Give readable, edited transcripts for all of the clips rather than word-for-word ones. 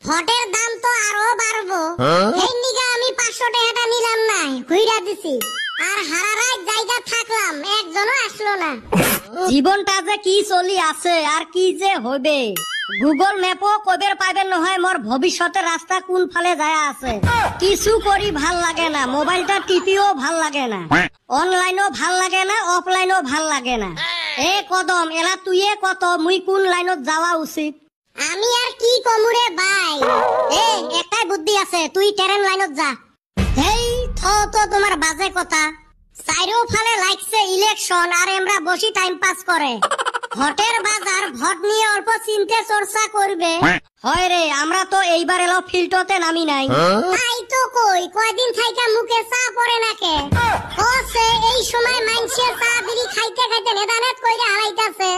ভোটের দাম তো আরো বাড়বো, এই নিগা আমি 500 টাকাটা নিলাম না, ঘুইরা দিছি। আর হারা রাত জায়গা থাকলাম, একজনও আসলো না। জীবনটা যে কি চলি আছে আর কি যে হইবে, গুগল ম্যাপও কবের পাইবেন নহয় মোর ভবিষ্যতের রাস্তা কোন ফালে যায় আছে। কিছু করি ভাল লাগে না, মোবাইলটা টিপিও ভাল লাগে না, অনলাইনও ভাল লাগে না, অফলাইনও ভাল লাগে না। এ কদম এলা তুইয়ে কত মুই কোন লাইনত যাওয়া উচিত? আমি আর কি কমুরে ভাই, একটাই বুদ্ধি আছে, তুই ট্রেন লাইনত যা। হেই তো তোমার বাজে কথা। চাইরো ফালে লাগছে ইলেকশন আর আমরা বসি টাইম পাস করে। ভোটের বাজার, ভোট নিয়ে অল্প চিন্তা চর্চা করবে। হয় রে, আমরা তো এইবার এলো ফিল্ডতে নামি নাই। তাই তো কই, কয়দিন থাইকা মুখে চা পড়ে নাকে। ওসে এই সময় মানুষে চা বিড়ি খাইতে খাইতে নেদানেত কইরা হারাইতাছে,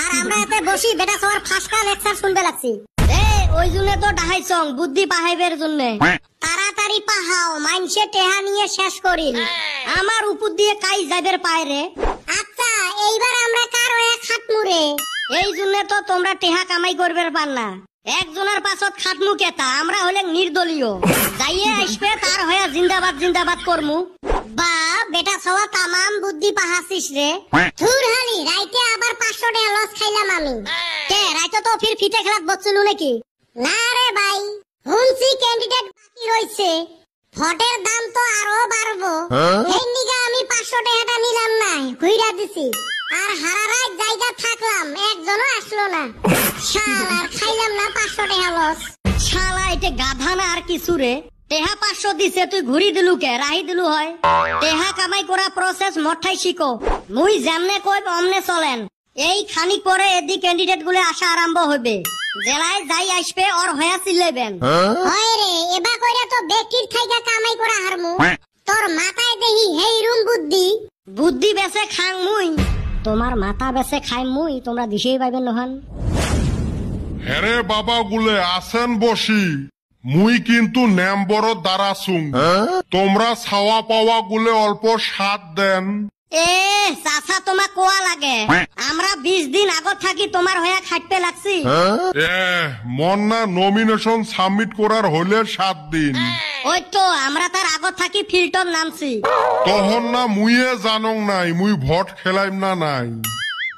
আর আমরা এতে বসি বেটা সবার ফাঁসকা লেকচার শুনতে লাগছি। ওই জন্য তো ডাহাইছং বুদ্ধি পাহাইবের জন্য। তাড়াতাড়ি পাহাও, মাইনসে টেহা নিয়ে শেষ করিল। আমার উপর দিয়ে কাই যাইবের পায় রে। আচ্ছা এইবার আমরা কার হয়ে খাটমুরে? এই জন্য তো তোমরা টেহা কামাই করবে পার না। একজনের পাছত খাটমু কেতা, আমরা হলে নির্দলীয়। যাইয়ে আসবে তার হয়ে জিন্দাবাদ জিন্দাবাদ করমু। বা বেটা সওয়া তামাম বুদ্ধি পাহাছিস রে। ধুর হালি, রাইতে আবার 500 টাকা লস খাইলাম আমি। কে রাইতে তো ফির ফিটে খেলাত বসছিল নাকি? না রে ভাই, হুনসি ক্যান্ডিডেট বাকি রইছে, ভোটের দাম তো আরো বাড়বো, এই নিগা আমি 500 টাকাটা নিলাম না, ঘুইরা দিছি। আর হারা রাত জায়গা থাকলাম, একজনও আসলো না। শালার খাইলাম না 500 টাকা লস। শালা এটা গাধা না আর কিছু রে। টেহা 500 দিছে, তুই ঘুরি দিলু কে? রাহি দিলু হয়। টেহা কামাই করা প্রসেস মঠাই শিখো। মুই যেমনে কই অমনে চলেন। এই খানিক পরে এদি ক্যান্ডিডেট গুলো আসা আরম্ভ হবে। জেলায় যাই আসবে ওর হয়া চিল্লাইবেন। হয় রে, এবা কইরা তো বেটির থাইকা কামাই করা হারমু। তোর মাথায় দেহি হেই রুম বুদ্ধি। বুদ্ধি বেছে খাং মুই, তোমার মাথা বেছে খাই মুই, তোমরা দিশেই পাইবেন নহান। হেরে বাবা গুলে আসেন বসি, মুই কিন্তু নেম্বর দ্বারা সুং। তোমরা ছাওয়া পাওয়া গুলে অল্প সাথ দেন। চাচা তোমার কোয়া লাগে, আমরা 20 দিন আগত থাকি তোমার হয়ে খাটতে লাগছি। মন না নমিনেশন সাবমিট করার হলে 7 দিন। ওই তো আমরা তার আগত থাকি ফিল্ডত নামছি। তখন না মুইয়ে জানং নাই, মুই ভোট খেলাইম না নাই।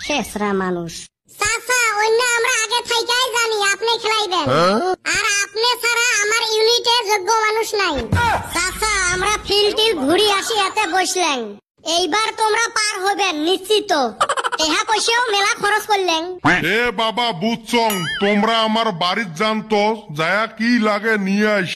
খেসরা মানুষ। চাচা অন্য আমরা আগে থাইকাই জানি আপনি খেলাইবেন, আর আপনি ছাড়া আমার ইউনিটে যোগ্য মানুষ নাই। চাচা আমরা ফিল্ড ঘুরি আসি এতে বসলেন, এইবার তোমরা পার হবেন নিশ্চিত। টেহা পয়সাও মেলা খরচ করলেন। বাবা বুঝছং, তোমরা আমার বাড়ির জানতো, যায়া কি লাগে নিয়ে আস।